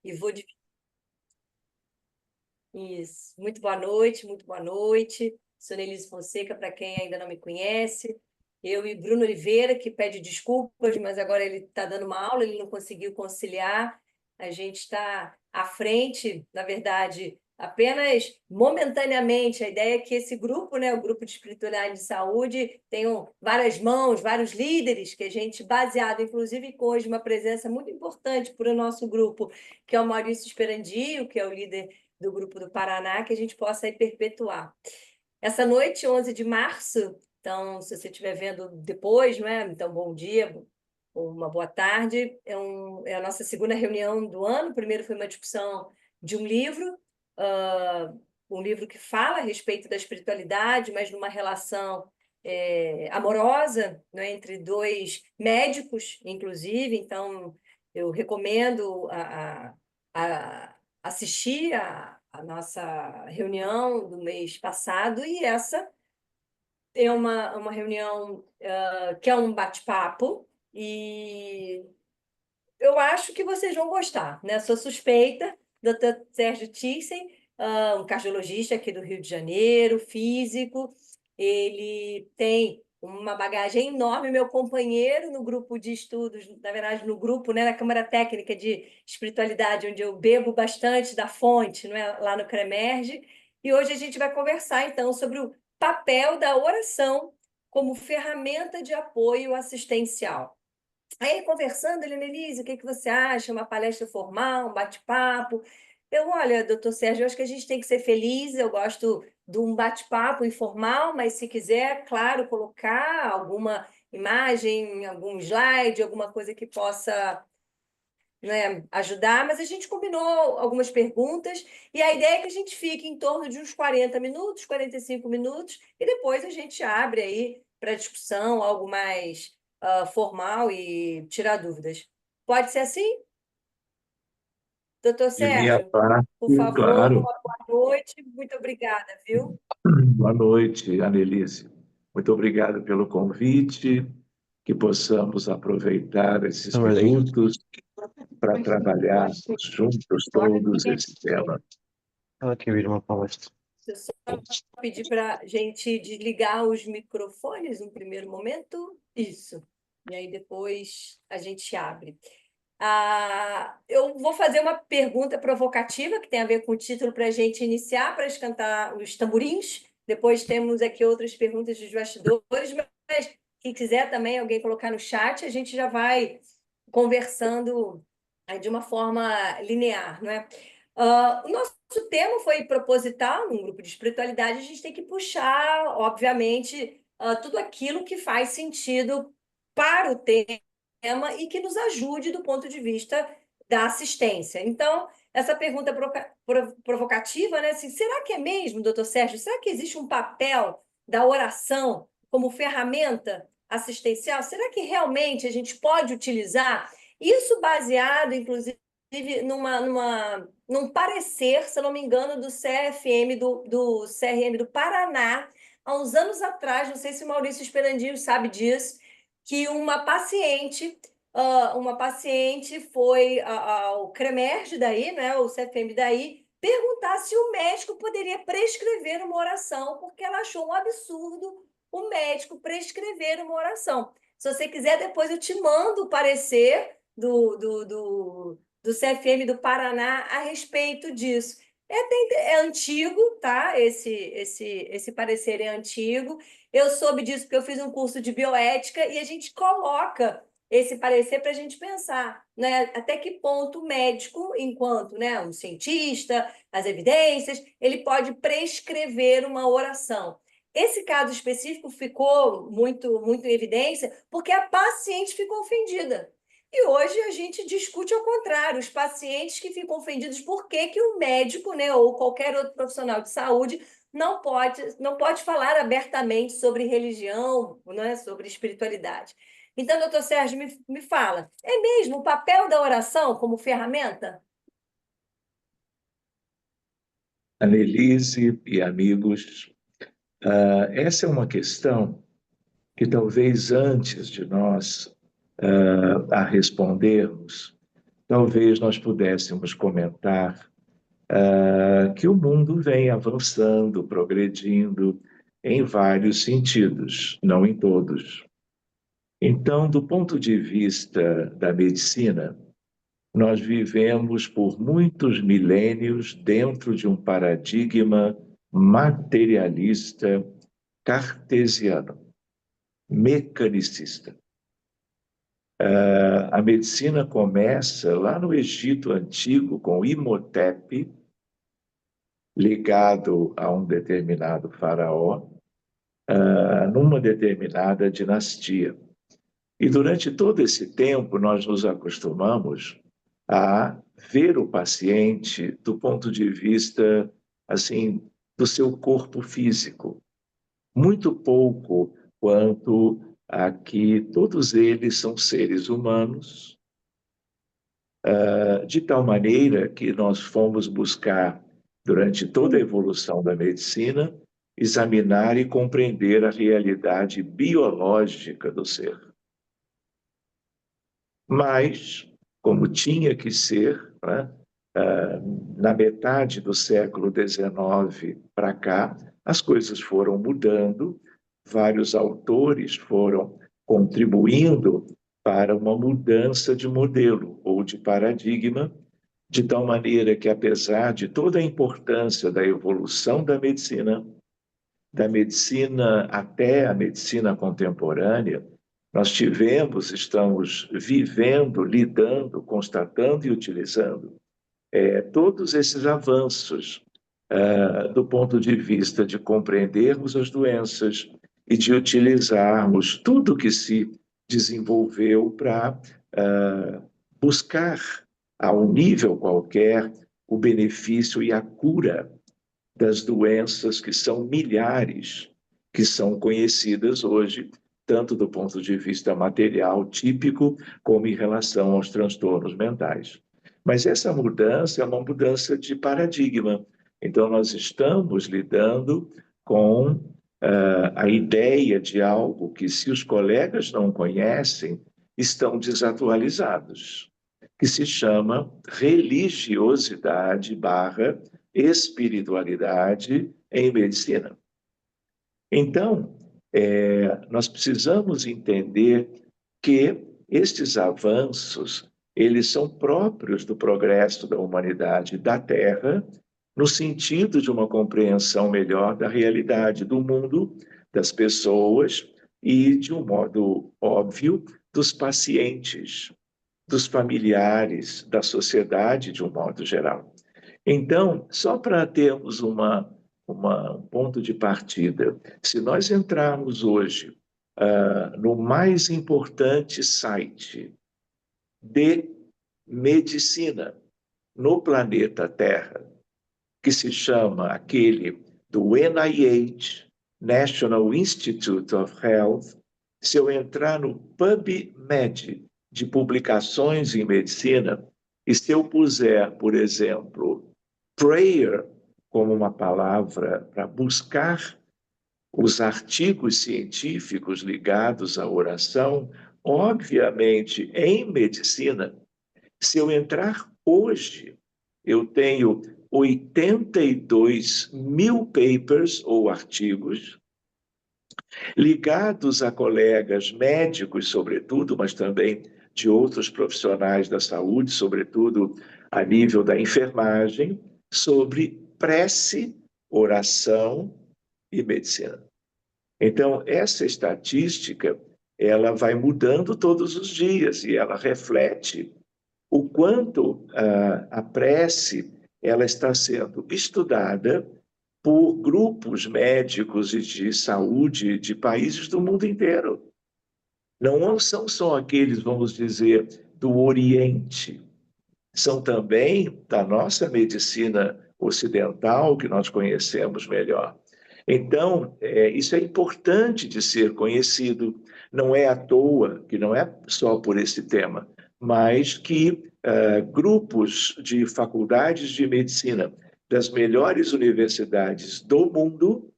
E vou de... Isso. Muito boa noite, muito boa noite. Sou Nelise Fonseca, para quem ainda não me conhece. Eu e Bruno Oliveira, que pede desculpas, mas agora ele está dando uma aula, ele não conseguiu conciliar. A gente está à frente, na verdade, apenas momentaneamente. A ideia é que esse grupo, né, o Grupo de Espiritualidade de Saúde, tenham várias mãos, vários líderes, que a gente, baseado, inclusive, com hoje uma presença muito importante para o nosso grupo, que é o Maurício Esperandio, que é o líder do Grupo do Paraná, que a gente possa aí perpetuar. Essa noite, 11 de março, então, se você estiver vendo depois, não é? Então, bom dia, ou uma boa tarde. É a nossa segunda reunião do ano. Primeiro foi uma discussão de um livro que fala a respeito da espiritualidade, mas numa relação amorosa, né, entre dois médicos, inclusive. Então, eu recomendo assistir a nossa reunião do mês passado, e essa é uma reunião que é um bate-papo, e eu acho que vocês vão gostar, né? Sou suspeita, Dr. Sérgio Thyssen, um cardiologista aqui do Rio de Janeiro, físico, ele tem uma bagagem enorme, meu companheiro no grupo de estudos, na verdade, no grupo, né, na Câmara Técnica de Espiritualidade, onde eu bebo bastante da fonte, não é, lá no CREMERGE, e hoje a gente vai conversar, então, sobre o papel da oração como ferramenta de apoio assistencial. Aí, conversando, ele, Nelise, o que você acha? Uma palestra formal, um bate-papo? Olha, doutor Sérgio, eu acho que a gente tem que ser feliz, eu gosto de um bate-papo informal, mas se quiser, claro, colocar alguma imagem, algum slide, alguma coisa que possa, né, ajudar, mas a gente combinou algumas perguntas, e a ideia é que a gente fique em torno de uns 40 minutos, 45 minutos, e depois a gente abre aí para discussão, algo mais formal e tirar dúvidas. Pode ser assim? Doutor De minha Sérgio, parte, por favor, claro. uma boa noite, muito obrigada, viu? Boa noite, Annelise. Muito obrigado pelo convite, que possamos aproveitar esses minutos para trabalharmos juntos todos esse tema. Ela quer ouvir uma palestra. Deixa eu só pedir para a gente desligar os microfones no primeiro momento. Isso. E aí depois a gente abre. Eu vou fazer uma pergunta provocativa, que tem a ver com o título, para a gente iniciar, para esquentar os tamborins. Depois temos aqui outras perguntas dos bastidores, mas quem quiser também alguém colocar no chat, a gente já vai conversando de uma forma linear, não é? O nosso tema foi proposital, num grupo de espiritualidade, a gente tem que puxar, obviamente, tudo aquilo que faz sentido para o tema e que nos ajude do ponto de vista da assistência. Então, essa pergunta provocativa, né? Assim, será que é mesmo, doutor Sérgio? Será que existe um papel da oração como ferramenta assistencial? Será que realmente a gente pode utilizar isso baseado, inclusive, num parecer, se eu não me engano, do CFM, do CRM do Paraná, há uns anos atrás, não sei se o Maurício Esperandinho sabe disso, que uma paciente foi ao CREMERGE daí, né, o CFM daí, perguntar se o médico poderia prescrever uma oração, porque ela achou um absurdo o médico prescrever uma oração. Se você quiser, depois eu te mando o parecer do CFM do Paraná a respeito disso. É antigo, tá? Esse parecer é antigo. Eu soube disso porque eu fiz um curso de bioética e a gente coloca esse parecer para a gente pensar, né? Até que ponto o médico, enquanto, né, um cientista, as evidências, ele pode prescrever uma oração. Esse caso específico ficou muito, muito em evidência porque a paciente ficou ofendida. E hoje a gente discute ao contrário, os pacientes que ficam ofendidos, por que que o médico, né, ou qualquer outro profissional de saúde não pode falar abertamente sobre religião, né, sobre espiritualidade. Então, doutor Sérgio, me fala, é mesmo o papel da oração como ferramenta? Annelise e amigos, essa é uma questão que talvez antes de nós a respondermos, talvez nós pudéssemos comentar que o mundo vem avançando, progredindo em vários sentidos, não em todos. Então, do ponto de vista da medicina, nós vivemos por muitos milênios dentro de um paradigma materialista, cartesiano, mecanicista. A medicina começa lá no Egito Antigo com Imhotep, ligado a um determinado faraó, numa determinada dinastia. E durante todo esse tempo, nós nos acostumamos a ver o paciente do ponto de vista, assim, do seu corpo físico. Muito pouco quanto a que todos eles são seres humanos, de tal maneira que nós fomos buscar, durante toda a evolução da medicina, examinar e compreender a realidade biológica do ser. Mas, como tinha que ser, né, na metade do século XIX para cá, as coisas foram mudando, vários autores foram contribuindo para uma mudança de modelo ou de paradigma, de tal maneira que, apesar de toda a importância da evolução da medicina até a medicina contemporânea, nós estamos vivendo, lidando, constatando e utilizando todos esses avanços do ponto de vista de compreendermos as doenças e de utilizarmos tudo que se desenvolveu para buscar, a um nível qualquer, o benefício e a cura das doenças que são milhares, que são conhecidas hoje, tanto do ponto de vista material típico, como em relação aos transtornos mentais. Mas essa mudança é uma mudança de paradigma. Então, nós estamos lidando com a ideia de algo que, se os colegas não conhecem, estão desatualizados, que se chama religiosidade barra espiritualidade em medicina. Então, nós precisamos entender que estes avanços, eles são próprios do progresso da humanidade da Terra, no sentido de uma compreensão melhor da realidade do mundo, das pessoas e, de um modo óbvio, dos pacientes, dos familiares, da sociedade de um modo geral. Então, só para termos um ponto de partida, se nós entrarmos hoje no mais importante site de medicina no planeta Terra, que se chama aquele do NIH, National Institute of Health, se eu entrar no PubMed de publicações em medicina, e se eu puser, por exemplo, prayer como uma palavra para buscar os artigos científicos ligados à oração, obviamente, em medicina, se eu entrar hoje, eu tenho 82 mil papers ou artigos ligados a colegas médicos, sobretudo, mas também de outros profissionais da saúde, sobretudo a nível da enfermagem, sobre prece, oração e medicina. Então, essa estatística, ela vai mudando todos os dias e ela reflete o quanto a prece ela está sendo estudada por grupos médicos e de saúde de países do mundo inteiro. Não são só aqueles, vamos dizer, do Oriente, são também da nossa medicina ocidental, que nós conhecemos melhor. Então, isso é importante de ser conhecido, não é à toa, que não é só por esse tema, mas que grupos de faculdades de medicina das melhores universidades do mundo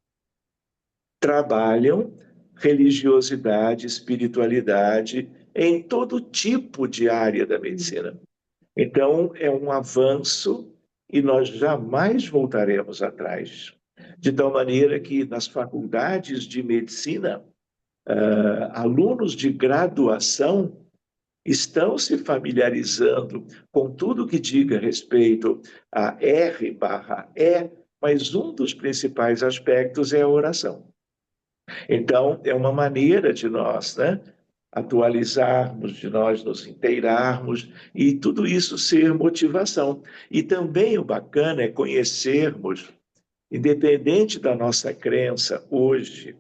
trabalham religiosidade, espiritualidade em todo tipo de área da medicina. Então, é um avanço e nós jamais voltaremos atrás. De tal maneira que nas faculdades de medicina, alunos de graduação estão se familiarizando com tudo que diga respeito a R/E, mas um dos principais aspectos é a oração. Então, é uma maneira de nós, né, atualizarmos, de nós nos inteirarmos, e tudo isso ser motivação. E também o bacana é conhecermos, independente da nossa crença hoje,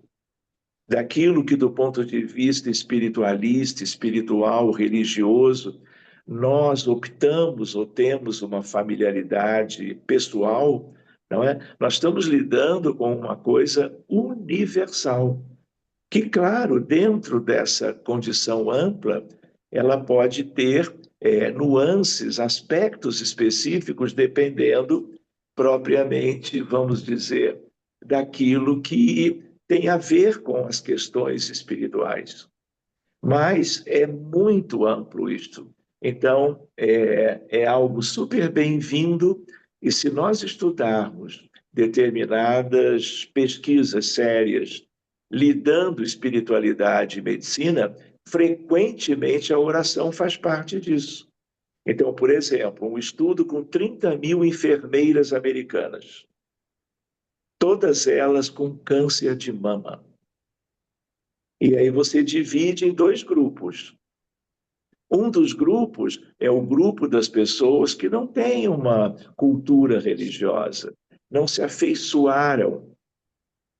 daquilo que do ponto de vista espiritualista, espiritual, religioso, nós optamos ou temos uma familiaridade pessoal, não é? Nós estamos lidando com uma coisa universal, que, claro, dentro dessa condição ampla, ela pode ter nuances, aspectos específicos, dependendo propriamente, vamos dizer, daquilo que tem a ver com as questões espirituais. Mas é muito amplo isto. Então, é algo super bem-vindo, e se nós estudarmos determinadas pesquisas sérias lidando espiritualidade e medicina, frequentemente a oração faz parte disso. Então, por exemplo, um estudo com 30.000 enfermeiras americanas, todas elas com câncer de mama. E aí você divide em dois grupos. Um dos grupos é o grupo das pessoas que não têm uma cultura religiosa, não se afeiçoaram,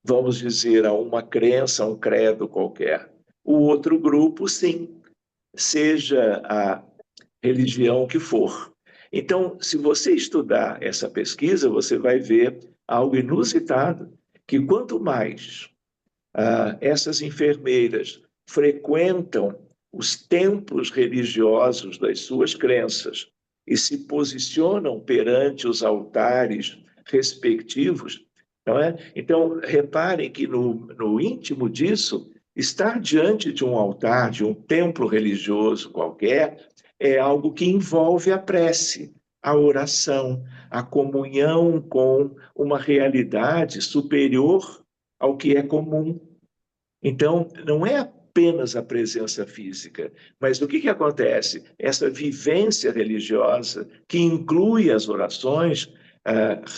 vamos dizer, a uma crença, a um credo qualquer. O outro grupo, sim, seja a religião que for. Então, se você estudar essa pesquisa, você vai ver algo inusitado, que quanto mais essas enfermeiras frequentam os templos religiosos das suas crenças e se posicionam perante os altares respectivos, não é? Então, reparem que no íntimo disso, estar diante de um altar, de um templo religioso qualquer, é algo que envolve a prece, a oração, a comunhão com uma realidade superior ao que é comum. Então, não é apenas a presença física, mas o que acontece? Essa vivência religiosa, que inclui as orações,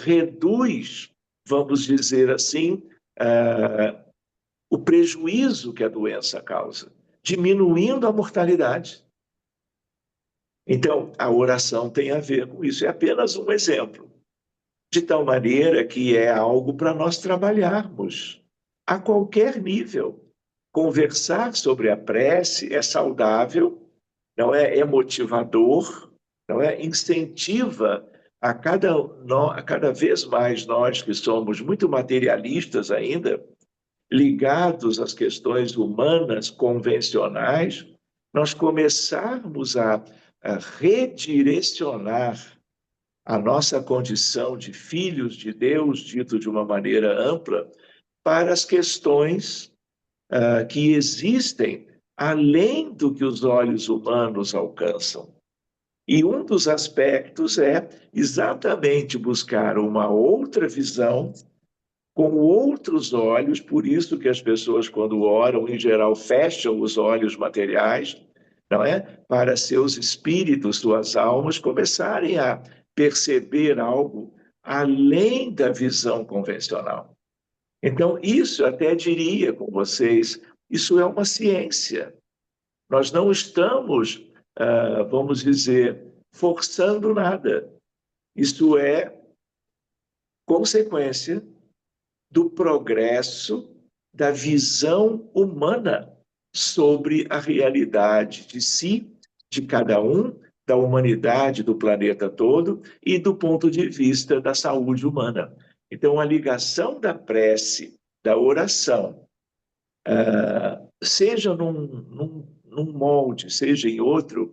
reduz, vamos dizer assim, o prejuízo que a doença causa, diminuindo a mortalidade. Então, a oração tem a ver com isso. É apenas um exemplo. De tal maneira que é algo para nós trabalharmos a qualquer nível. Conversar sobre a prece é saudável, não é? É motivador, não é? Incentiva a cada vez mais nós que somos muito materialistas ainda, ligados às questões humanas convencionais, nós começarmos a redirecionar a nossa condição de filhos de Deus, dito de uma maneira ampla, para as questões que existem além do que os olhos humanos alcançam. E um dos aspectos é exatamente buscar uma outra visão, com outros olhos, por isso que as pessoas, quando oram, em geral, fecham os olhos materiais, não é? Para seus espíritos, suas almas começarem a perceber algo além da visão convencional. Então, isso eu até diria com vocês, isso é uma ciência. Nós não estamos, vamos dizer, forçando nada. Isso é consequência do progresso da visão humana sobre a realidade de si, de cada um, da humanidade, do planeta todo e do ponto de vista da saúde humana. Então, a ligação da prece, da oração, seja num molde, seja em outro,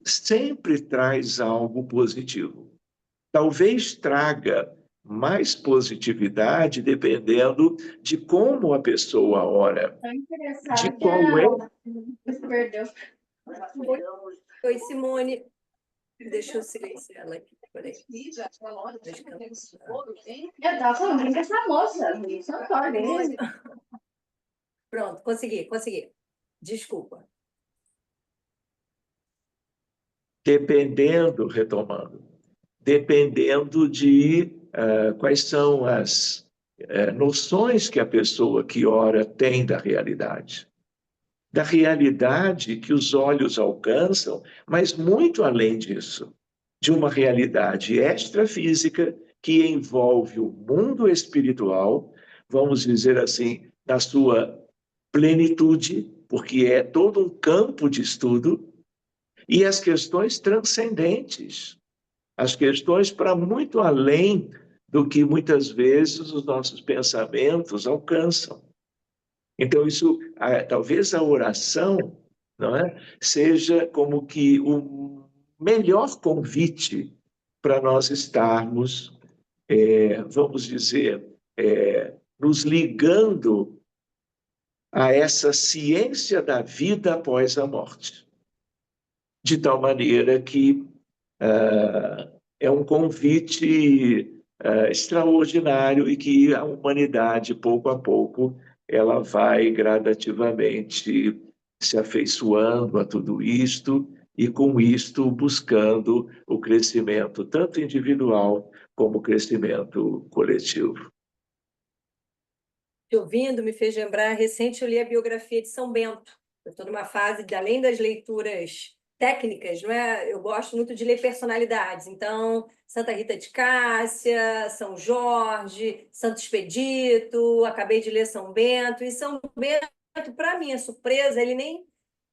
sempre traz algo positivo. Talvez traga mais positividade dependendo de como a pessoa ora, de qual é. Oi, Simone. Deixa eu silenciar ela aqui. Peraí. Eu tava falando, brinca essa moça. Pronto, consegui. Desculpa. Retomando, dependendo de quais são as noções que a pessoa que ora tem da realidade que os olhos alcançam, mas muito além disso, de uma realidade extrafísica que envolve o mundo espiritual, vamos dizer assim, na sua plenitude, porque é todo um campo de estudo, e as questões transcendentes, as questões para muito além do que muitas vezes os nossos pensamentos alcançam. Então, isso, talvez a oração, não é, seja como que o melhor convite para nós estarmos, vamos dizer, nos ligando a essa ciência da vida após a morte. De tal maneira que é um convite extraordinário e que a humanidade, pouco a pouco, ela vai gradativamente se afeiçoando a tudo isto e, com isto, buscando o crescimento tanto individual como o crescimento coletivo. Te ouvindo, me fez lembrar, recente eu li a biografia de São Bento. Eu estou numa fase de, além das leituras técnicas, não é? Eu gosto muito de ler personalidades. Então, Santa Rita de Cássia, São Jorge, Santo Expedito, acabei de ler São Bento. E São Bento, para minha surpresa, ele nem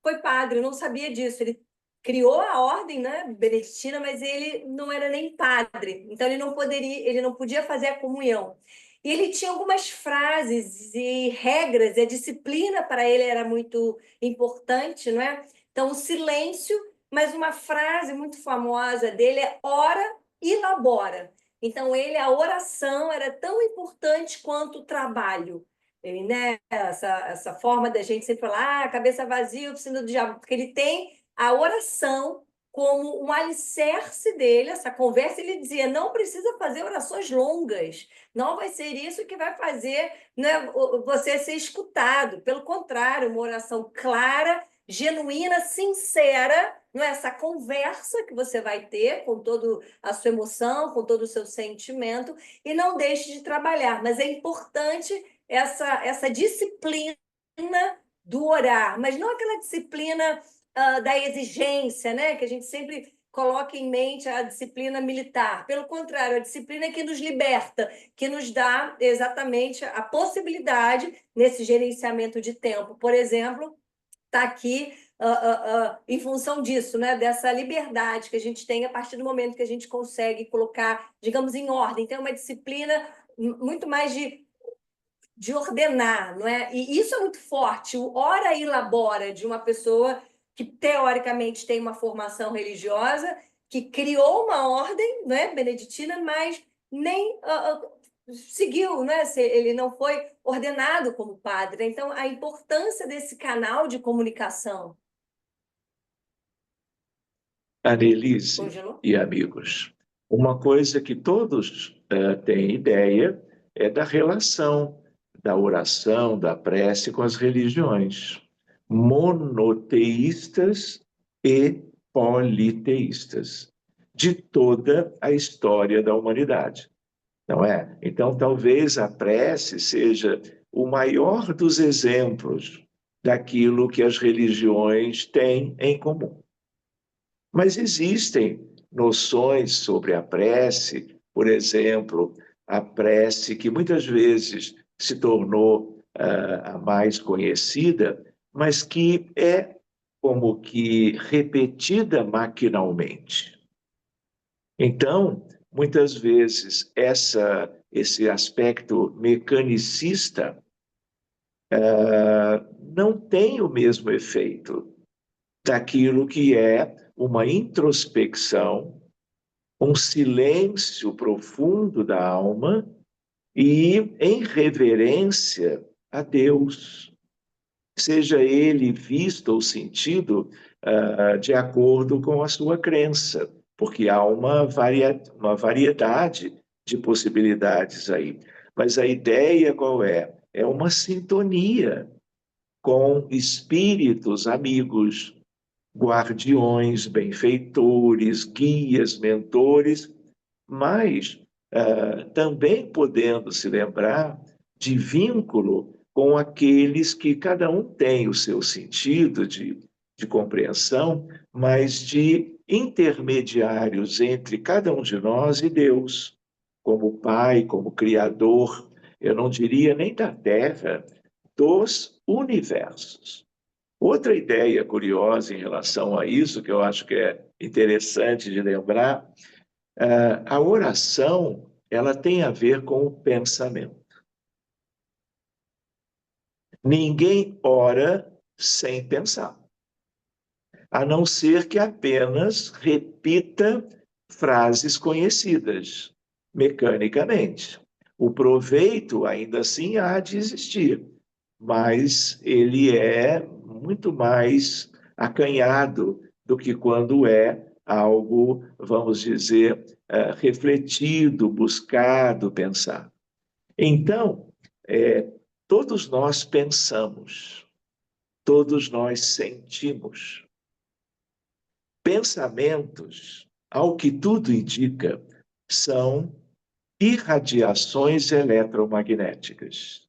foi padre, eu não sabia disso. Ele criou a ordem, né, beneditina, mas ele não era nem padre. Então, ele não podia fazer a comunhão. E ele tinha algumas frases e regras, e a disciplina para ele era muito importante, não é? Então, o silêncio, mas uma frase muito famosa dele é ora e labora. Então, a oração era tão importante quanto o trabalho. Ele, né, essa forma da gente sempre falar, cabeça vazia, oficina do diabo, porque ele tem a oração como um alicerce dele, essa conversa, ele dizia, não precisa fazer orações longas, não vai ser isso que vai fazer, né, você ser escutado. Pelo contrário, uma oração clara, genuína, sincera, não é essa conversa que você vai ter com toda a sua emoção, com todo o seu sentimento, e não deixe de trabalhar. Mas é importante essa disciplina do orar, mas não aquela disciplina da exigência, né? Que a gente sempre coloca em mente a disciplina militar. Pelo contrário, a disciplina que nos liberta, que nos dá exatamente a possibilidade, nesse gerenciamento de tempo, por exemplo, está aqui em função disso, né? Dessa liberdade que a gente tem a partir do momento que a gente consegue colocar, digamos, em ordem. Tem uma disciplina muito mais de ordenar, não é? E isso é muito forte, o ora e labora de uma pessoa que teoricamente tem uma formação religiosa, que criou uma ordem, não é, beneditina, mas nem seguiu, né? Ele não foi ordenado como padre. Então, a importância desse canal de comunicação. Annelise Congelou? e amigos, uma coisa que todos têm ideia é da relação da oração, da prece com as religiões monoteístas e politeístas de toda a história da humanidade, não é? Então, talvez a prece seja o maior dos exemplos daquilo que as religiões têm em comum. Mas existem noções sobre a prece, por exemplo, a prece que muitas vezes se tornou a mais conhecida, mas que é como que repetida maquinalmente. Então, muitas vezes, esse aspecto mecanicista não tem o mesmo efeito daquilo que é uma introspecção, um silêncio profundo da alma e em reverência a Deus, seja ele visto ou sentido de acordo com a sua crença. porque há uma variedade de possibilidades aí. Mas a ideia qual é? É uma sintonia com espíritos amigos, guardiões, benfeitores, guias, mentores, mas também podendo se lembrar de vínculo com aqueles que cada um tem o seu sentido de compreensão, mas de intermediários entre cada um de nós e Deus, como Pai, como Criador, eu não diria nem da Terra, dos universos. Outra ideia curiosa em relação a isso, que eu acho que é interessante de lembrar, a oração ela tem a ver com o pensamento. Ninguém ora sem pensar, a não ser que apenas repita frases conhecidas mecanicamente. O proveito, ainda assim, há de existir, mas ele é muito mais acanhado do que quando é algo, vamos dizer, refletido, buscado, pensado. Então, todos nós pensamos, todos nós sentimos. Pensamentos, ao que tudo indica, são irradiações eletromagnéticas.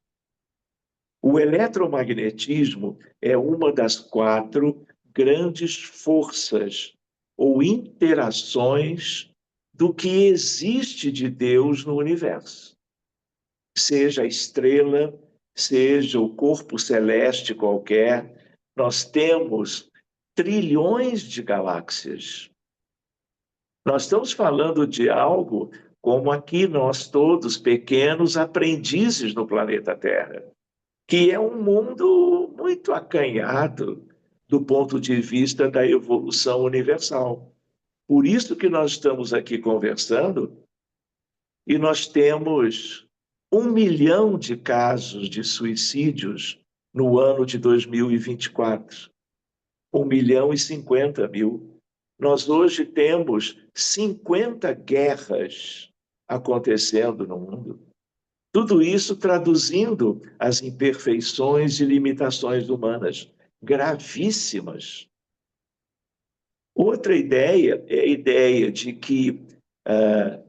O eletromagnetismo é uma das 4 grandes forças ou interações do que existe de Deus no universo. Seja a estrela, seja o corpo celeste qualquer, nós temos trilhões de galáxias. Nós estamos falando de algo como aqui nós todos, pequenos aprendizes no planeta Terra, que é um mundo muito acanhado do ponto de vista da evolução universal. Por isso que nós estamos aqui conversando e nós temos 1 milhão de casos de suicídios no ano de 2024. 1.050.000. Nós hoje temos 50 guerras acontecendo no mundo. Tudo isso traduzindo as imperfeições e limitações humanas, gravíssimas. Outra ideia é a ideia de que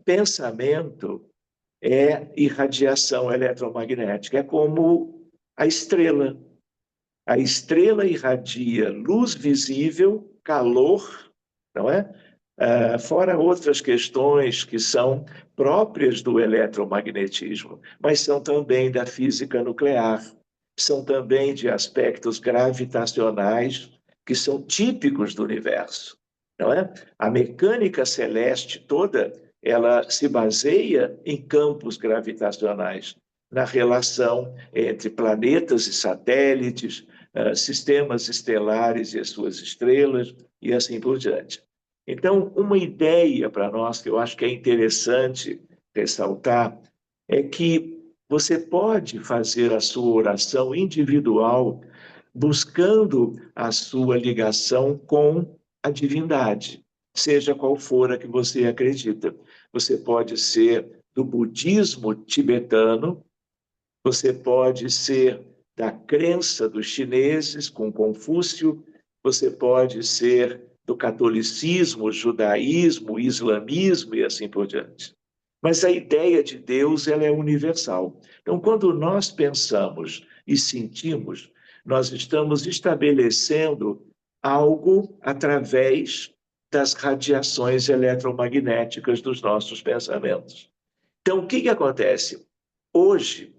pensamento é irradiação eletromagnética, é como a estrela. A estrela irradia luz visível, calor, não é? Fora outras questões que são próprias do eletromagnetismo, mas são também da física nuclear, são também de aspectos gravitacionais que são típicos do universo, não é? A mecânica celeste toda, ela se baseia em campos gravitacionais, na relação entre planetas e satélites, sistemas estelares e as suas estrelas, e assim por diante. Então, uma ideia para nós que eu acho que é interessante ressaltar é que você pode fazer a sua oração individual buscando a sua ligação com a divindade, seja qual for a que você acredita. Você pode ser do budismo tibetano, você pode ser da crença dos chineses com Confúcio, você pode ser do catolicismo, judaísmo, islamismo e assim por diante. Mas a ideia de Deus ela é universal. Então, quando nós pensamos e sentimos, nós estamos estabelecendo algo através das radiações eletromagnéticas dos nossos pensamentos. Então, o que acontece? Hoje,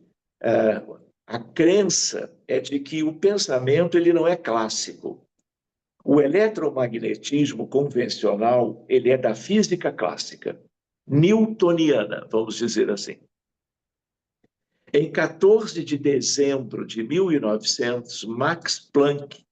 a crença é de que o pensamento ele não é clássico. O eletromagnetismo convencional ele é da física clássica, newtoniana, vamos dizer assim. Em 14 de dezembro de 1900, Max Planck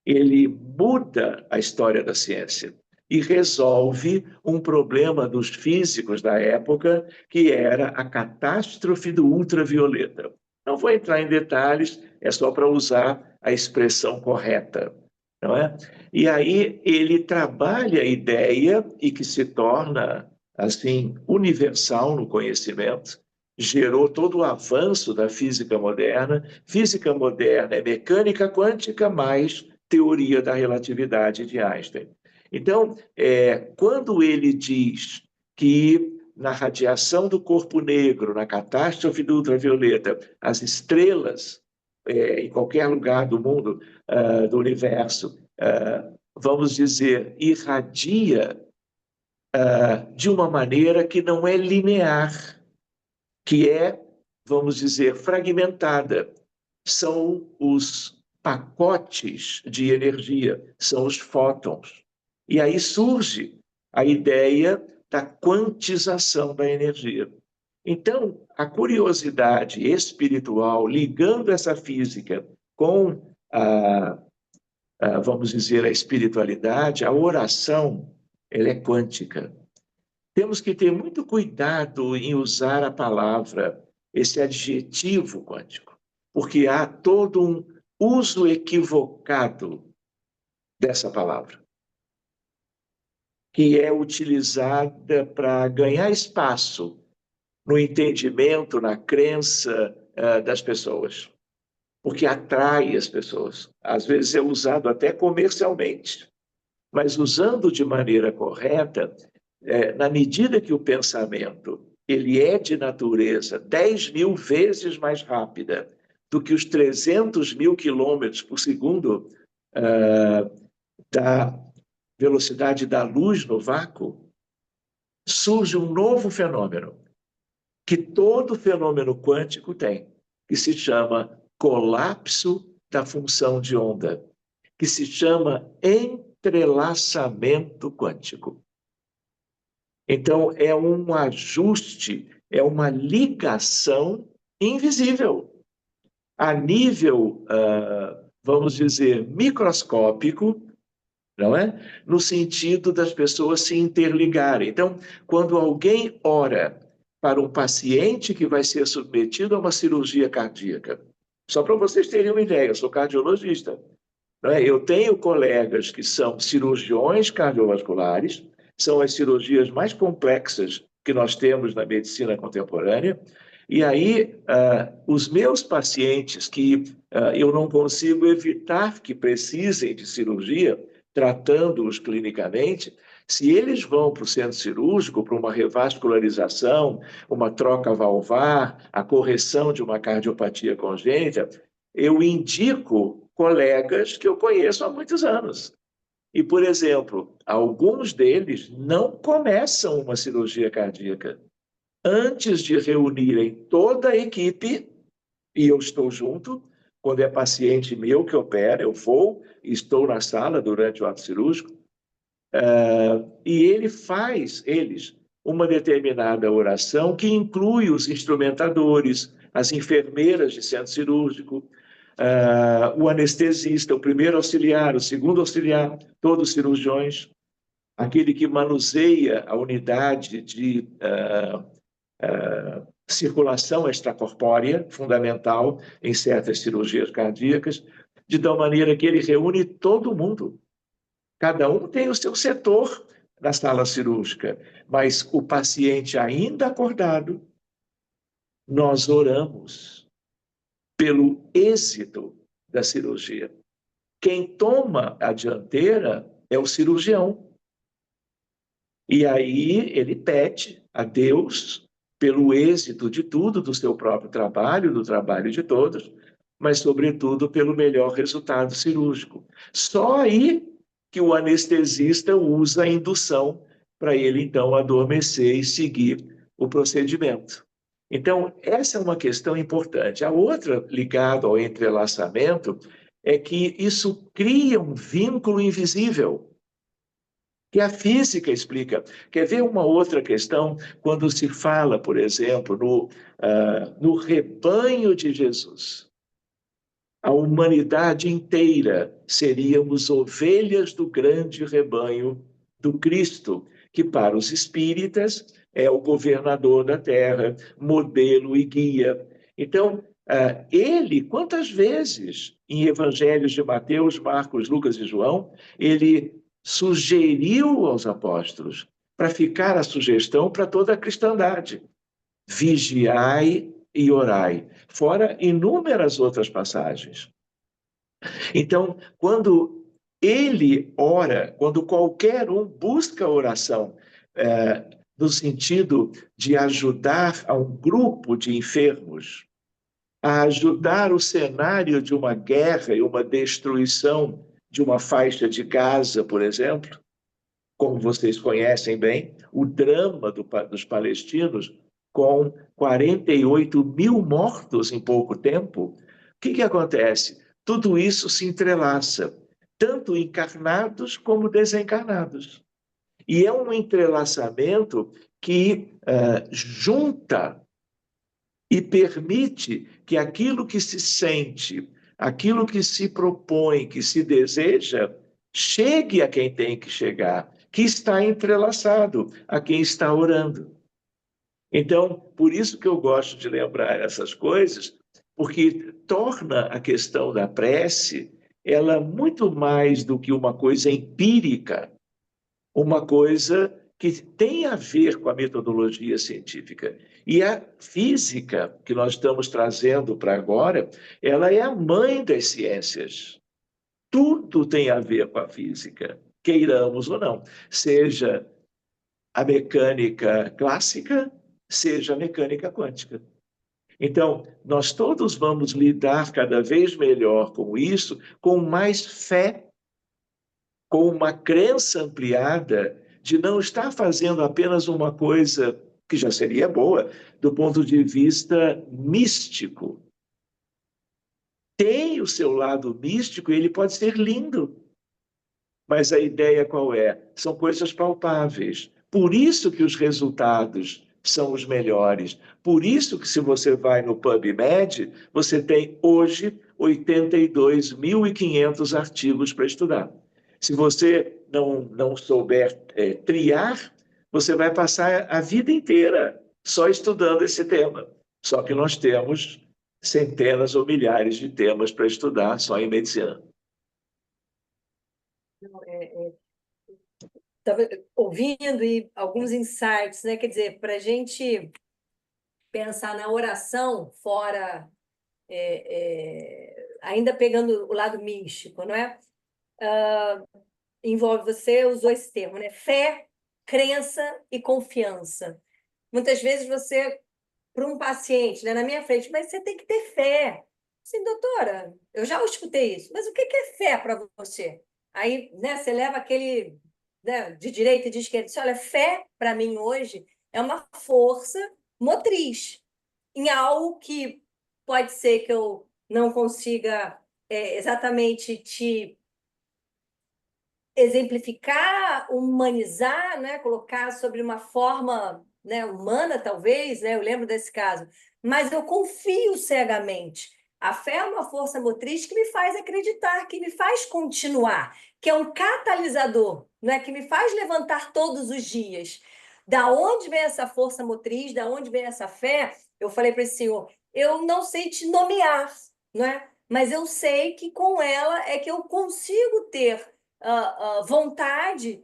ele muda a história da ciência e resolve um problema dos físicos da época, que era a catástrofe do ultravioleta. Não vou entrar em detalhes, é só para usar a expressão correta. não é? E aí ele trabalha a ideia e que se torna assim universal no conhecimento, gerou todo o avanço da física moderna. Física moderna é mecânica quântica mais teoria da relatividade de Einstein. Então, quando ele diz que na radiação do corpo negro, na catástrofe do ultravioleta, as estrelas, em qualquer lugar do mundo, do universo, vamos dizer, irradia de uma maneira que não é linear, que é, vamos dizer, fragmentada. São os pacotes de energia, são os fótons. E aí surge a ideia da quantização da energia. Então, a curiosidade espiritual, ligando essa física com vamos dizer, a espiritualidade, a oração, ela é quântica. Temos que ter muito cuidado em usar a palavra, esse adjetivo quântico, porque há todo um uso equivocado dessa palavra, que é utilizada para ganhar espaço no entendimento, na crença das pessoas, porque atrai as pessoas. Às vezes é usado até comercialmente, mas usando de maneira correta, na medida que o pensamento ele é de natureza 10.000 vezes mais rápida do que os 300.000 quilômetros por segundo da velocidade da luz no vácuo, surge um novo fenômeno, que todo fenômeno quântico tem, que se chama colapso da função de onda, que se chama entrelaçamento quântico. Então, é um ajuste, é uma ligação invisível, a nível, vamos dizer, microscópico, não é? No sentido das pessoas se interligarem. Então, quando alguém ora para um paciente que vai ser submetido a uma cirurgia cardíaca, só para vocês terem uma ideia, eu sou cardiologista, não é? Eu tenho colegas que são cirurgiões cardiovasculares, são as cirurgias mais complexas que nós temos na medicina contemporânea, e aí os meus pacientes que eu não consigo evitar que precisem de cirurgia, tratando-os clinicamente, se eles vão para o centro cirúrgico para uma revascularização, uma troca valvar, a correção de uma cardiopatia congênita, eu indico colegas que eu conheço há muitos anos. E, por exemplo, alguns deles não começam uma cirurgia cardíaca antes de reunirem toda a equipe, e eu estou junto. Quando é paciente meu que opera, eu vou e estou na sala durante o ato cirúrgico, e eles, uma determinada oração que inclui os instrumentadores, as enfermeiras de centro cirúrgico, o anestesista, o primeiro auxiliar, o segundo auxiliar, todos cirurgiões, aquele que manuseia a unidade de circulação extracorpórea, fundamental em certas cirurgias cardíacas, de tal maneira que ele reúne todo mundo. Cada um tem o seu setor na sala cirúrgica, mas o paciente ainda acordado, nós oramos pelo êxito da cirurgia. Quem toma a dianteira é o cirurgião. E aí ele pede a Deus pelo êxito de tudo, do seu próprio trabalho, do trabalho de todos, mas, sobretudo, pelo melhor resultado cirúrgico. Só aí que o anestesista usa a indução para ele, então, adormecer e seguir o procedimento. Então, essa é uma questão importante. A outra, ligada ao entrelaçamento, é que isso cria um vínculo invisível, que a física explica. Quer ver uma outra questão? Quando se fala, por exemplo, no rebanho de Jesus. A humanidade inteira seríamos ovelhas do grande rebanho do Cristo, que para os espíritas é o governador da terra, modelo e guia. Então, Ele, quantas vezes, em evangelhos de Mateus, Marcos, Lucas e João, ele sugeriu aos apóstolos, para ficar a sugestão para toda a cristandade: vigiai e orai, fora inúmeras outras passagens. Então, quando ele ora, quando qualquer um busca oração, no sentido de ajudar a um grupo de enfermos, a ajudar o cenário de uma guerra e uma destruição de uma faixa de Gaza, por exemplo, como vocês conhecem bem, o drama dos palestinos, com 48 mil mortos em pouco tempo. O que acontece? Tudo isso se entrelaça, tanto encarnados como desencarnados. E é um entrelaçamento que junta e permite que aquilo que se sente, aquilo que se propõe, que se deseja, chegue a quem tem que chegar, que está entrelaçado a quem está orando. Então, por isso que eu gosto de lembrar essas coisas, porque torna a questão da prece ela muito mais do que uma coisa empírica, uma coisa que tem a ver com a metodologia científica. E a física que nós estamos trazendo para agora, ela é a mãe das ciências. Tudo tem a ver com a física, queiramos ou não, seja a mecânica clássica, seja a mecânica quântica. Então, nós todos vamos lidar cada vez melhor com isso, com mais fé, com uma crença ampliada de não estar fazendo apenas uma coisa que já seria boa, do ponto de vista místico. Tem o seu lado místico e ele pode ser lindo. Mas a ideia qual é? São coisas palpáveis. Por isso que os resultados são os melhores. Por isso que se você vai no PubMed, você tem hoje 82.500 artigos para estudar. Se você não souber triar, você vai passar a vida inteira só estudando esse tema. Só que nós temos centenas ou milhares de temas para estudar só em medicina. Estava ouvindo e alguns insights, né? Quer dizer, para a gente pensar na oração fora, ainda pegando o lado místico, não é? Envolve, você usou esse termo, né? Fé, crença e confiança. Muitas vezes você, para um paciente, né, na minha frente, mas você tem que ter fé. Sim, doutora, eu já escutei isso, mas o que é fé para você? Aí, né, você leva aquele, né, de direita e de esquerda, diz, olha, fé para mim hoje é uma força motriz em algo que pode ser que eu não consiga exatamente te exemplificar, humanizar, né? Colocar sobre uma forma, né, humana, talvez, né? Eu lembro desse caso. Mas eu confio cegamente. A fé é uma força motriz que me faz acreditar, que me faz continuar, que é um catalisador, né? Que me faz levantar todos os dias. Da onde vem essa força motriz? Da onde vem essa fé? Eu falei para esse senhor, eu não sei te nomear, né? Mas eu sei que com ela é que eu consigo ter vontade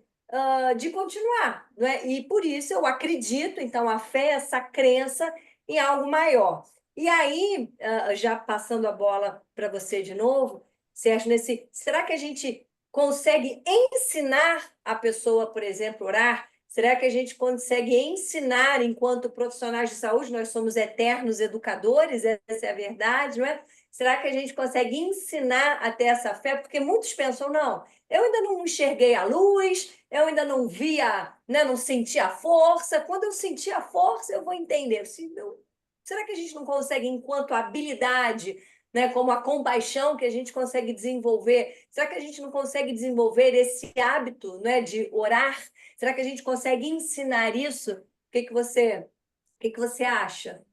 de continuar, não é? E por isso eu acredito, então, a fé, essa crença em algo maior. E aí, já passando a bola para você de novo, Sérgio, será que a gente consegue ensinar a pessoa, por exemplo, orar? Será que a gente consegue ensinar, enquanto profissionais de saúde, nós somos eternos educadores, essa é a verdade, não é? Será que a gente consegue ensinar a ter essa fé? Porque muitos pensam, não, eu ainda não enxerguei a luz, eu ainda não via, né, não senti a força. Quando eu sentir a força, eu vou entender. Será que a gente não consegue, enquanto habilidade, né, como a compaixão que a gente consegue desenvolver, será que a gente não consegue desenvolver esse hábito, né, de orar? Será que a gente consegue ensinar isso? O que você acha?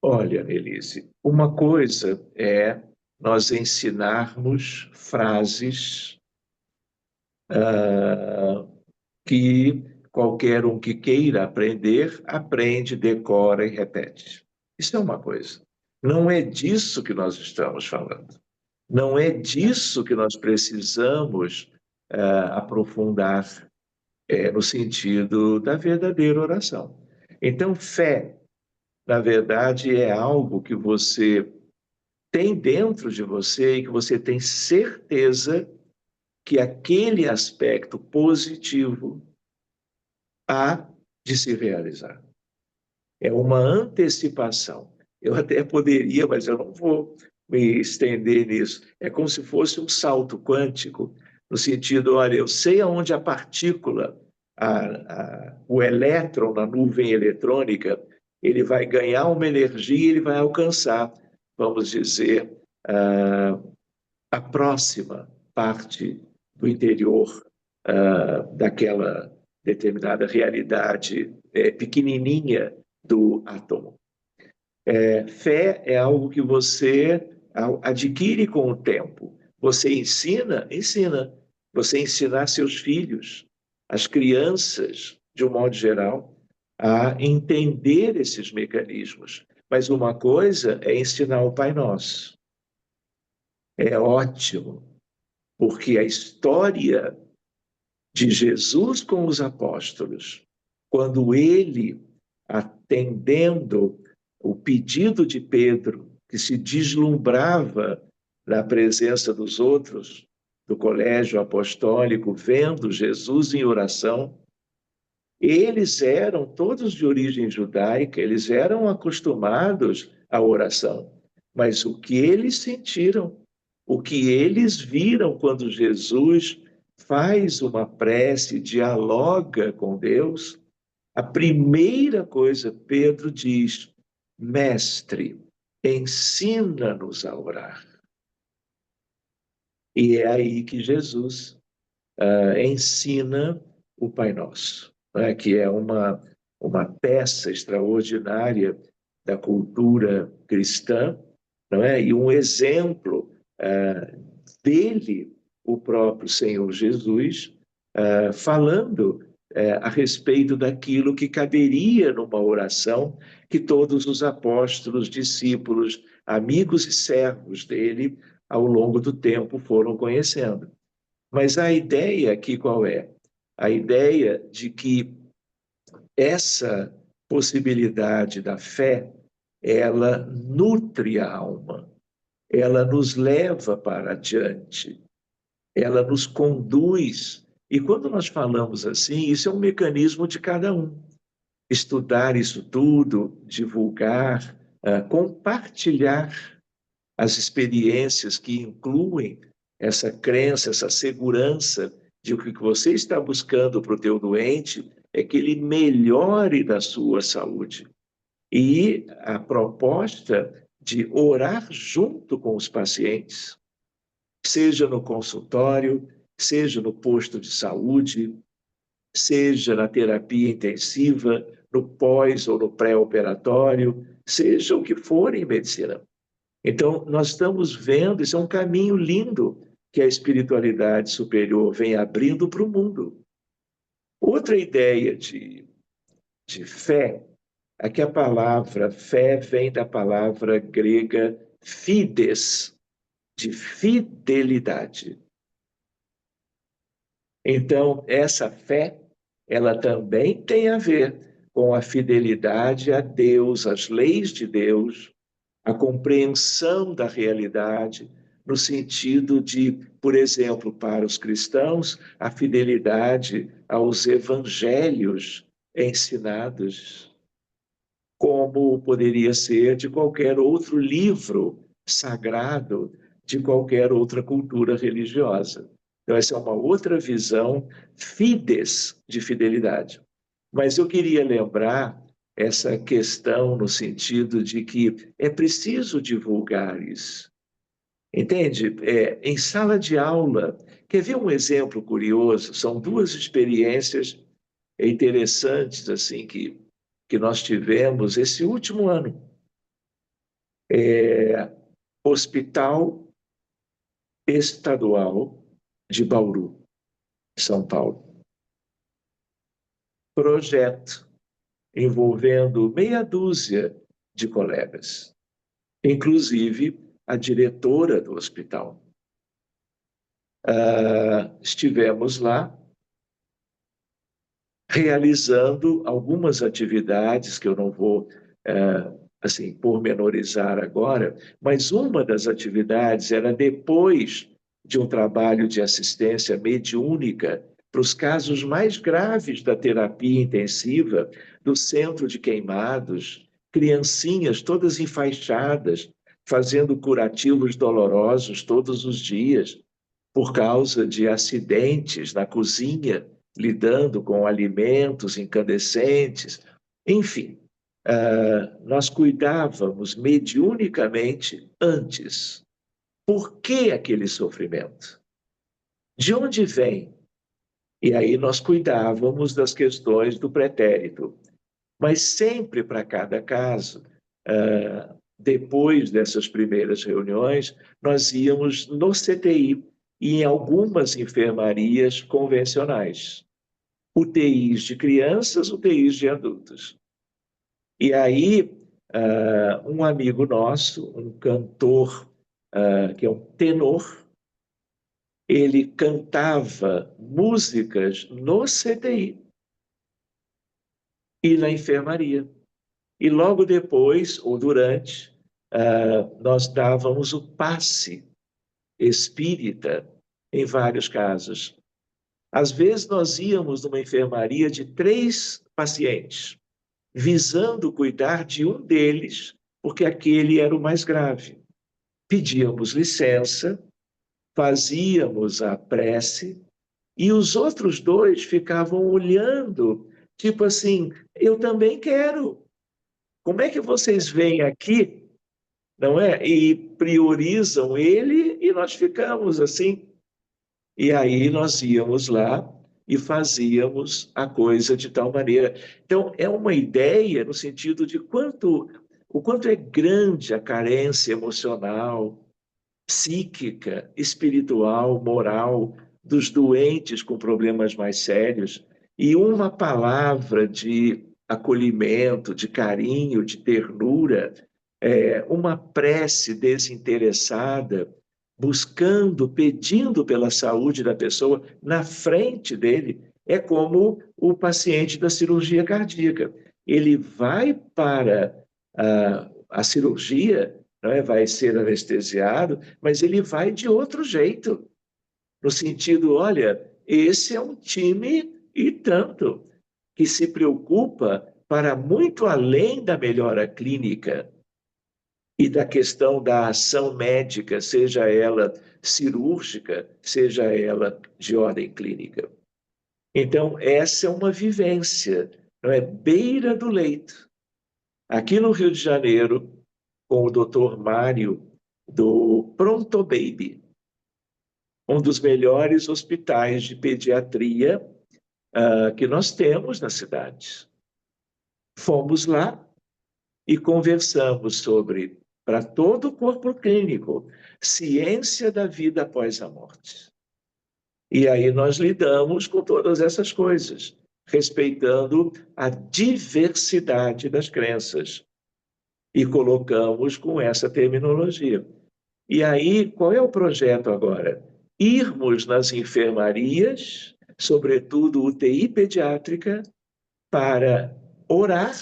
Olha, Elise, uma coisa é nós ensinarmos frases que qualquer um que queira aprender, aprende, decora e repete. Isso é uma coisa. Não é disso que nós estamos falando. Não é disso que nós precisamos aprofundar no sentido da verdadeira oração. Então, fé, na verdade, é algo que você tem dentro de você e que você tem certeza que aquele aspecto positivo há de se realizar. É uma antecipação. Eu até poderia, mas eu não vou me estender nisso. É como se fosse um salto quântico, no sentido, olha, eu sei aonde a partícula, o elétron na nuvem eletrônica, ele vai ganhar uma energia e ele vai alcançar, vamos dizer, a próxima parte do interior daquela determinada realidade pequenininha do átomo. Fé é algo que você adquire com o tempo. Você ensina, ensina. Você ensinar seus filhos, as crianças, de um modo geral, a entender esses mecanismos. Mas uma coisa é ensinar o Pai Nosso. É ótimo, porque a história de Jesus com os apóstolos, quando ele, atendendo o pedido de Pedro, que se deslumbrava na presença dos outros, do colégio apostólico, vendo Jesus em oração, eles eram todos de origem judaica, eles eram acostumados à oração. Mas o que eles sentiram, o que eles viram quando Jesus faz uma prece, dialoga com Deus, a primeira coisa Pedro diz: Mestre, ensina-nos a orar. E é aí que Jesus ensina o Pai Nosso, né? Que é uma peça extraordinária da cultura cristã, não é? E um exemplo dele, o próprio Senhor Jesus, falando a respeito daquilo que caberia numa oração que todos os apóstolos, discípulos, amigos e servos dele, ao longo do tempo, foram conhecendo. Mas a ideia aqui qual é? A ideia de que essa possibilidade da fé, ela nutre a alma, ela nos leva para adiante, ela nos conduz. E quando nós falamos assim, isso é um mecanismo de cada um. Estudar isso tudo, divulgar, compartilhar as experiências que incluem essa crença, essa segurança de que o que você está buscando para o teu doente é que ele melhore da sua saúde. E a proposta de orar junto com os pacientes, seja no consultório, seja no posto de saúde, seja na terapia intensiva, no pós ou no pré-operatório, seja o que for em medicina. Então, nós estamos vendo, isso é um caminho lindo que a espiritualidade superior vem abrindo para o mundo. Outra ideia de fé é que a palavra fé vem da palavra grega fides, de fidelidade. Então, essa fé, ela também tem a ver com a fidelidade a Deus, às leis de Deus, a compreensão da realidade, no sentido de, por exemplo, para os cristãos, a fidelidade aos evangelhos ensinados, como poderia ser de qualquer outro livro sagrado, de qualquer outra cultura religiosa. Então, essa é uma outra visão fides de fidelidade. Mas eu queria lembrar essa questão no sentido de que é preciso divulgar isso. Entende? Em sala de aula, quer ver um exemplo curioso? São duas experiências interessantes assim que nós tivemos esse último ano. Hospital Estadual de Bauru, São Paulo. Projeto envolvendo meia dúzia de colegas, inclusive a diretora do hospital. Estivemos lá realizando algumas atividades que eu não vou assim pormenorizar agora, mas uma das atividades era depois de um trabalho de assistência mediúnica para os casos mais graves da terapia intensiva do centro de queimados, criancinhas todas enfaixadas, fazendo curativos dolorosos todos os dias por causa de acidentes na cozinha, lidando com alimentos incandescentes. Enfim, nós cuidávamos mediunicamente antes. Por que aquele sofrimento? De onde vem? E aí nós cuidávamos das questões do pretérito. Mas sempre para cada caso, depois dessas primeiras reuniões, nós íamos no CTI e em algumas enfermarias convencionais. UTIs de crianças, UTIs de adultos. E aí, um amigo nosso, um cantor, que é um tenor, ele cantava músicas no CTI e na enfermaria. E logo depois, ou durante, nós dávamos o passe espírita em vários casos. Às vezes nós íamos numa enfermaria de 3 pacientes, visando cuidar de um deles, porque aquele era o mais grave. Pedíamos licença, fazíamos a prece, e os outros 2 ficavam olhando, tipo assim, eu também quero. Como é que vocês vêm aqui, não é? E priorizam ele e nós ficamos assim. E aí nós íamos lá e fazíamos a coisa de tal maneira. Então, é uma ideia no sentido de o quanto é grande a carência emocional, psíquica, espiritual, moral dos doentes com problemas mais sérios. E uma palavra de acolhimento, de carinho, de ternura, uma prece desinteressada, buscando, pedindo pela saúde da pessoa na frente dele, é como o paciente da cirurgia cardíaca. Ele vai para a cirurgia, não é? Vai ser anestesiado, mas ele vai de outro jeito, no sentido, olha, esse é um time e tanto, que se preocupa para muito além da melhora clínica e da questão da ação médica, seja ela cirúrgica, seja ela de ordem clínica. Então, essa é uma vivência, não é? Beira do leito. Aqui no Rio de Janeiro, com o Dr. Mário, do Pronto Baby, um dos melhores hospitais de pediatria que nós temos na cidade. Fomos lá e conversamos sobre, para todo o corpo clínico, ciência da vida após a morte. E aí nós lidamos com todas essas coisas, respeitando a diversidade das crenças. E colocamos com essa terminologia. E aí, qual é o projeto agora? Irmos nas enfermarias, sobretudo UTI pediátrica, para orar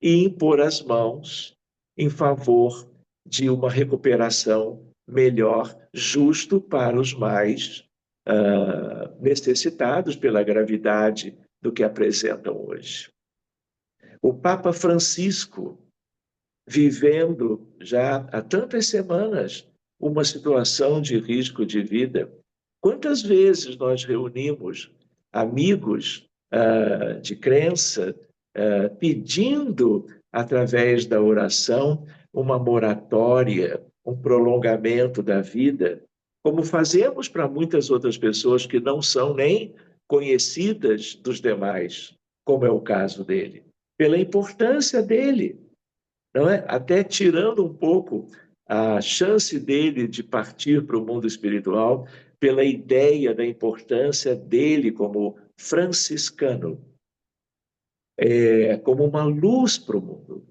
e impor as mãos em favor de uma recuperação melhor, justo para os mais necessitados pela gravidade do que apresentam hoje. O Papa Francisco, vivendo já há tantas semanas uma situação de risco de vida, quantas vezes nós reunimos amigos de crença pedindo, através da oração, uma moratória, um prolongamento da vida, como fazemos para muitas outras pessoas que não são nem conhecidas dos demais, como é o caso dele, pela importância dele, não é? Até tirando um pouco a chance dele de partir para o mundo espiritual pela ideia da importância dele como franciscano, como uma luz para o mundo.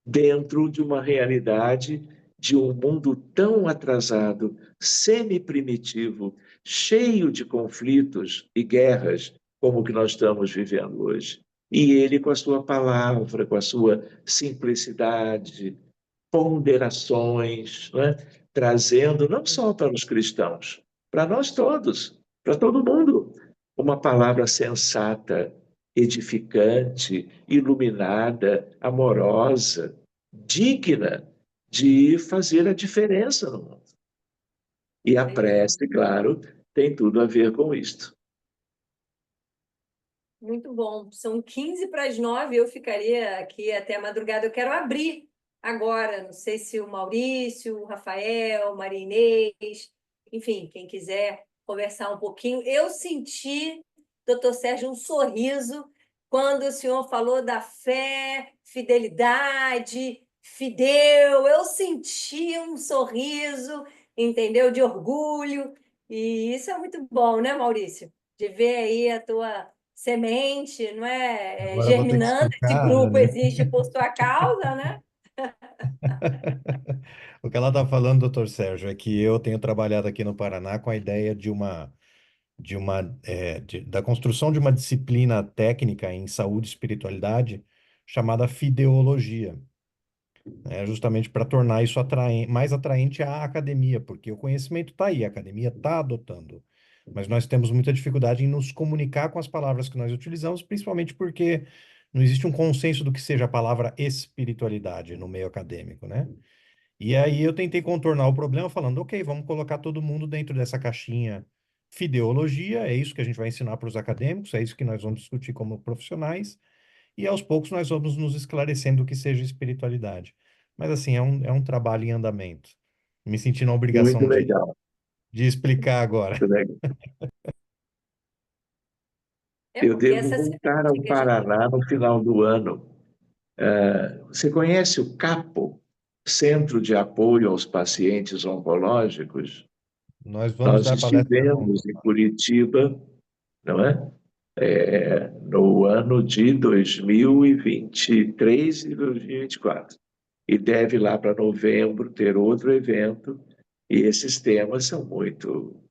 dentro de uma realidade de um mundo tão atrasado, semi-primitivo, cheio de conflitos e guerras, como o que nós estamos vivendo hoje. E ele, com a sua palavra, com a sua simplicidade, ponderações, não é? Trazendo não só para os cristãos, para nós todos, para todo mundo, uma palavra sensata, edificante, iluminada, amorosa, digna de fazer a diferença no mundo. E a prece, claro, tem tudo a ver com isto. Muito bom. São 15 para as 9, eu ficaria aqui até a madrugada. Eu quero abrir agora, não sei se o Maurício, o Rafael, Maria Inês, enfim, quem quiser conversar um pouquinho. Eu senti, doutor Sérgio, um sorriso quando o senhor falou da fé, fidelidade, fideu. Eu senti um sorriso, entendeu? De orgulho. E isso é muito bom, né, Maurício? De ver aí a tua semente, não é? Agora eu vou ter que Germinando, esse explicar, grupo né? existe por sua causa, né? O que ela está falando, doutor Sérgio, é que eu tenho trabalhado aqui no Paraná com a ideia da construção de uma disciplina técnica em saúde e espiritualidade chamada fideologia, né? Justamente para tornar isso mais atraente à academia, porque o conhecimento está aí, a academia está adotando, mas nós temos muita dificuldade em nos comunicar com as palavras que nós utilizamos, principalmente porque não existe um consenso do que seja a palavra espiritualidade no meio acadêmico, né? E aí eu tentei contornar o problema falando, ok, vamos colocar todo mundo dentro dessa caixinha fideologia, é isso que a gente vai ensinar para os acadêmicos, é isso que nós vamos discutir como profissionais, e aos poucos nós vamos nos esclarecendo o que seja espiritualidade. Mas assim, é um trabalho em andamento. Me senti na Muito obrigação legal, de explicar agora. muito legal. É Eu porque devo essa voltar semente ao que a gente Paraná no final do ano. Você conhece o CAPO, Centro de Apoio aos Pacientes Oncológicos? Nós vamos Nós dar palestra estivemos juntos. em Curitiba, não é? No ano de 2023 e 2024. E deve lá para novembro ter outro evento, e esses temas são muito,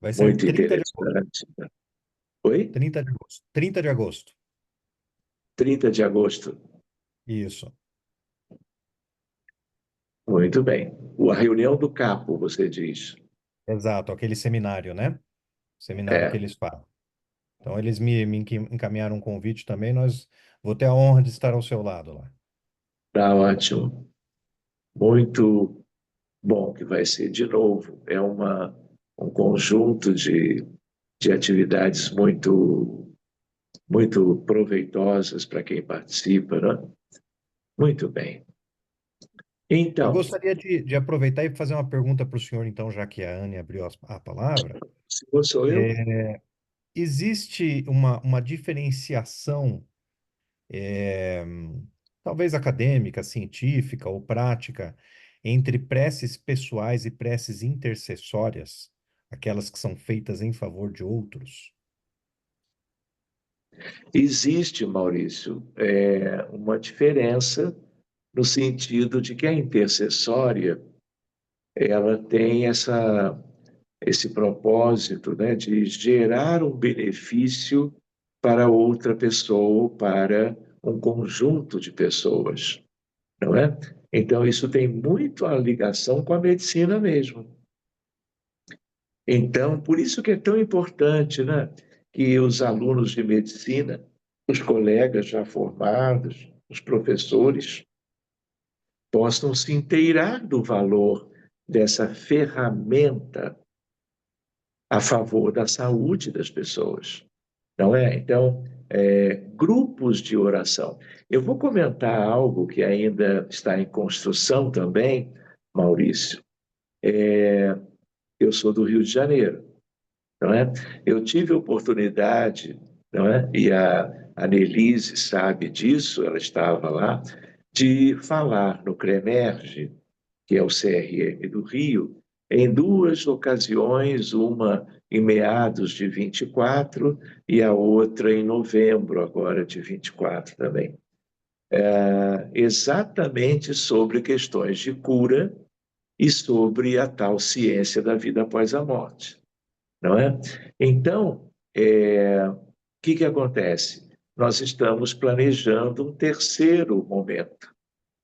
Vai ser muito 30 de agosto. interessantes. Né? Oi? 30 de agosto. 30 de agosto. 30 de agosto. Isso. Muito bem. A reunião do CAPO, você diz. Exato, aquele seminário, né? Seminário que É, eles fazem. Então, eles me encaminharam um convite também. Vou ter a honra de estar ao seu lado lá. tá ótimo. Muito bom que vai ser de novo. É um conjunto de atividades muito proveitosas para quem participa, né? Muito bem. Eu Então, gostaria de aproveitar e fazer uma pergunta para o senhor, então, já que a Anne abriu a palavra. se não sou eu, Existe uma diferenciação, eh, talvez acadêmica, científica ou prática, entre preces pessoais e preces intercessórias, aquelas que são feitas em favor de outros? existe, Maurício, uma diferença no sentido de que a intercessória ela tem esse propósito, né, de gerar um benefício para outra pessoa, para um conjunto de pessoas, não é? Então, isso tem muito a ligação com a medicina mesmo. Então, por isso que é tão importante, né, que os alunos de medicina, os colegas já formados, os professores, possam se inteirar do valor dessa ferramenta a favor da saúde das pessoas, não é? Então, grupos de oração. Eu vou comentar algo que ainda está em construção também, Maurício. Eu sou do Rio de Janeiro, não é? Eu tive a oportunidade, não é? E a Nelise sabe disso, ela estava lá, de falar no CREMERGE, que é o CRM do Rio, em duas ocasiões, uma em meados de 24 e a outra em novembro agora de 24 também. exatamente sobre questões de cura e sobre a tal ciência da vida após a morte, não é? Então, o que acontece? Nós estamos planejando um terceiro momento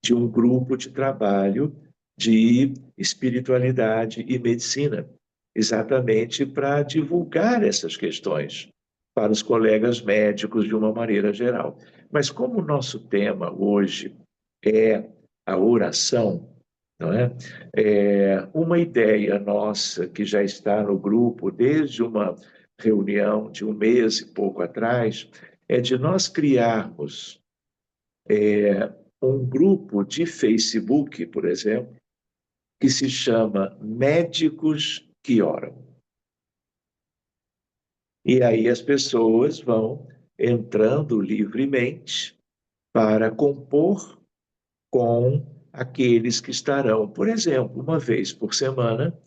de um grupo de trabalho de espiritualidade e medicina, exatamente para divulgar essas questões para os colegas médicos de uma maneira geral. Mas como o nosso tema hoje é a oração, não é? Uma ideia nossa que já está no grupo desde uma reunião de um mês e pouco atrás é de nós criarmos um grupo de Facebook, por exemplo, que se chama Médicos que Oram. E aí as pessoas vão entrando livremente para compor com aqueles que estarão, por exemplo, uma vez por semana,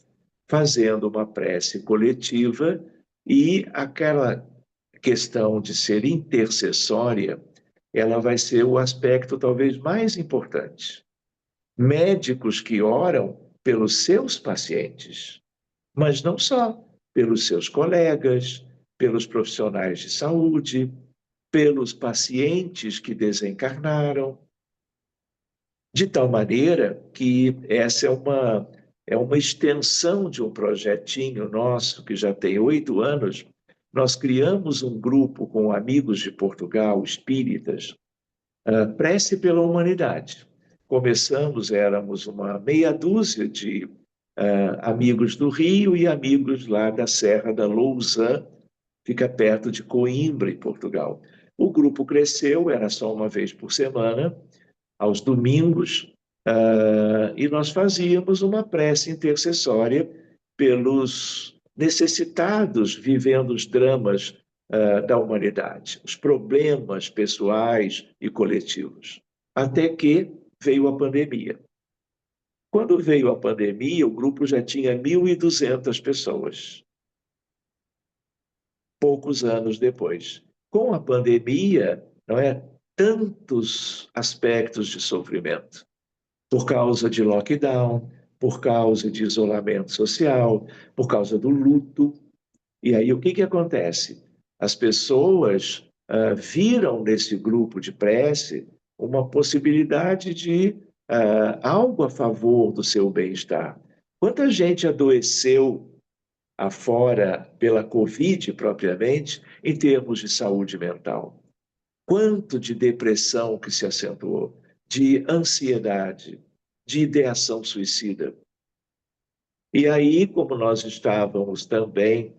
fazendo uma prece coletiva e aquela questão de ser intercessória, ela vai ser o aspecto talvez mais importante. Médicos que oram pelos seus pacientes, mas não só, pelos seus colegas, pelos profissionais de saúde, pelos pacientes que desencarnaram, de tal maneira que essa é uma extensão de um projetinho nosso que já tem 8 anos. Nós criamos um grupo com amigos de Portugal, espíritas, Prece pela Humanidade. Começamos, éramos uma meia dúzia de amigos do Rio e amigos lá da Serra da Lousã, fica perto de Coimbra, em Portugal. O grupo cresceu, era só uma vez por semana, aos domingos, e nós fazíamos uma prece intercessória pelos necessitados vivendo os dramas da humanidade, os problemas pessoais e coletivos. Até que veio a pandemia. Quando veio a pandemia, o grupo já tinha 1.200 pessoas, poucos anos depois. Com a pandemia, não é? Tantos aspectos de sofrimento, por causa de lockdown, por causa de isolamento social, por causa do luto. E aí o que acontece? As pessoas viram nesse grupo de prece uma possibilidade de algo a favor do seu bem-estar. Quanta gente adoeceu afora pela Covid propriamente, em termos de saúde mental? Quanto de depressão que se acentuou, de ansiedade, de ideação suicida. E aí, como nós estávamos também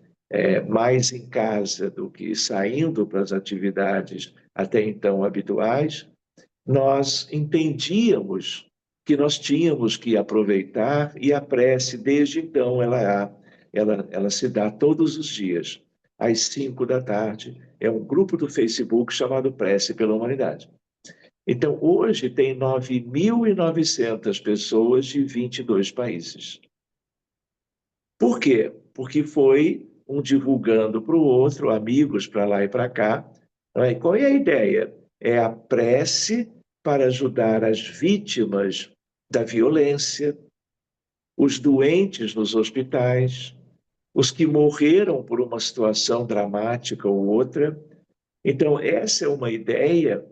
mais em casa do que saindo para as atividades até então habituais, nós entendíamos que nós tínhamos que aproveitar, e a prece, desde então, ela se dá todos os dias, às 5 da tarde. É um grupo do Facebook chamado Prece pela Humanidade. Então, hoje tem 9.900 pessoas de 22 países. Por quê? Porque foi um divulgando para o outro, amigos para lá e para cá. E qual é a ideia? É a prece para ajudar as vítimas da violência, os doentes nos hospitais, os que morreram por uma situação dramática ou outra. Então, essa é uma ideia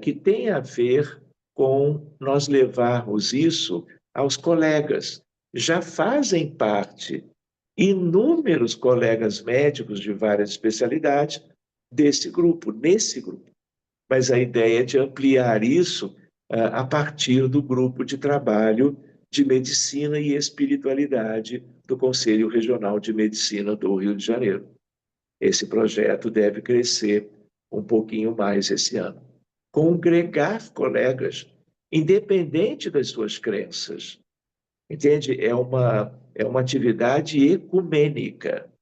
que tem a ver com nós levarmos isso aos colegas. Já fazem parte inúmeros colegas médicos de várias especialidades nesse grupo. Mas a ideia é de ampliar isso a partir do grupo de trabalho de medicina e espiritualidade do Conselho Regional de Medicina do Rio de Janeiro. Esse projeto deve crescer um pouquinho mais esse ano. Congregar colegas, independente das suas crenças. Entende? É uma atividade ecumênica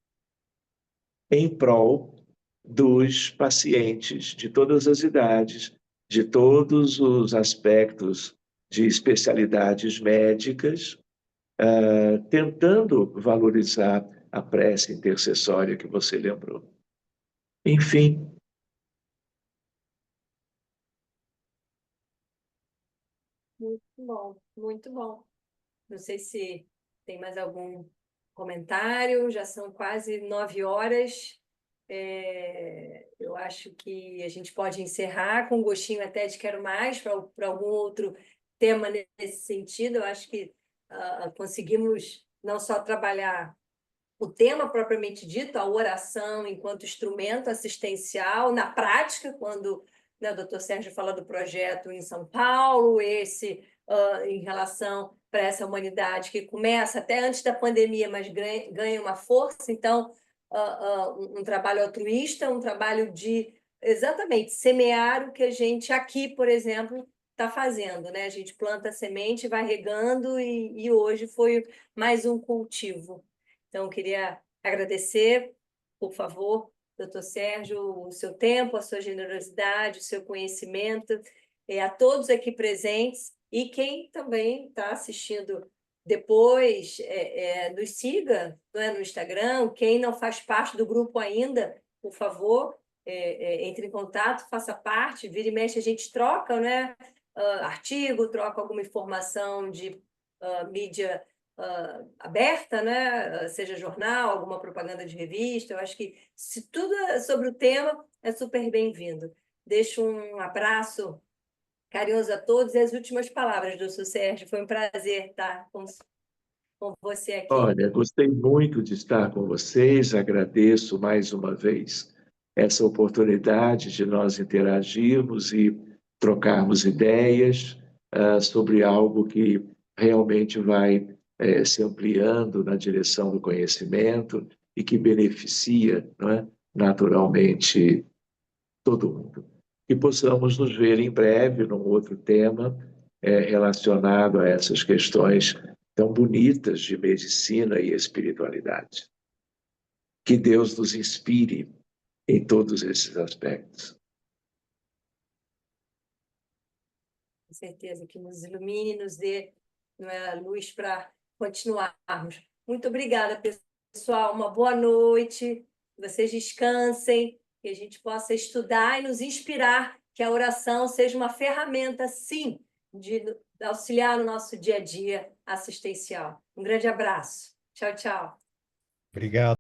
em prol dos pacientes de todas as idades, de todos os aspectos de especialidades médicas, tentando valorizar a prece intercessória que você lembrou. Enfim, Muito bom, muito bom. Não sei se tem mais algum comentário, já são quase 9 horas. Eu acho que a gente pode encerrar com um gostinho até de quero mais para algum outro tema nesse sentido. Eu acho que conseguimos não só trabalhar o tema propriamente dito, a oração enquanto instrumento assistencial, na prática, quando, né, o doutor Sérgio fala do projeto em São Paulo, em relação para essa humanidade que começa até antes da pandemia, mas ganha uma força. Então, um trabalho altruísta, um trabalho de exatamente semear o que a gente aqui, por exemplo, está fazendo, né? A gente planta a semente, vai regando e hoje foi mais um cultivo. Então, eu queria agradecer, por favor, doutor Sérgio, o seu tempo, a sua generosidade, o seu conhecimento, a todos aqui presentes e quem também está assistindo depois, nos siga, né, no Instagram. Quem não faz parte do grupo ainda, por favor, entre em contato, faça parte, vira e mexe, a gente troca, né? Artigo, troca alguma informação de mídia aberta, né? Seja jornal, alguma propaganda de revista. Eu acho que se tudo é sobre o tema, é super bem-vindo. Deixo um abraço carinhoso a todos e as últimas palavras do seu Sérgio. Foi um prazer estar com você aqui. Olha, gostei muito de estar com vocês, agradeço mais uma vez essa oportunidade de nós interagirmos e trocarmos ideias sobre algo que realmente vai se ampliando na direção do conhecimento e que beneficia, não é, naturalmente todo mundo. Que possamos nos ver em breve num outro tema relacionado a essas questões tão bonitas de medicina e espiritualidade. Que Deus nos inspire em todos esses aspectos. Com certeza, que nos ilumine, nos dê, não é, a luz para continuarmos. Muito obrigada, pessoal. Uma boa noite. Vocês descansem, que a gente possa estudar e nos inspirar, que a oração seja uma ferramenta, sim, de auxiliar no nosso dia a dia assistencial. Um grande abraço. Tchau, tchau. Obrigado.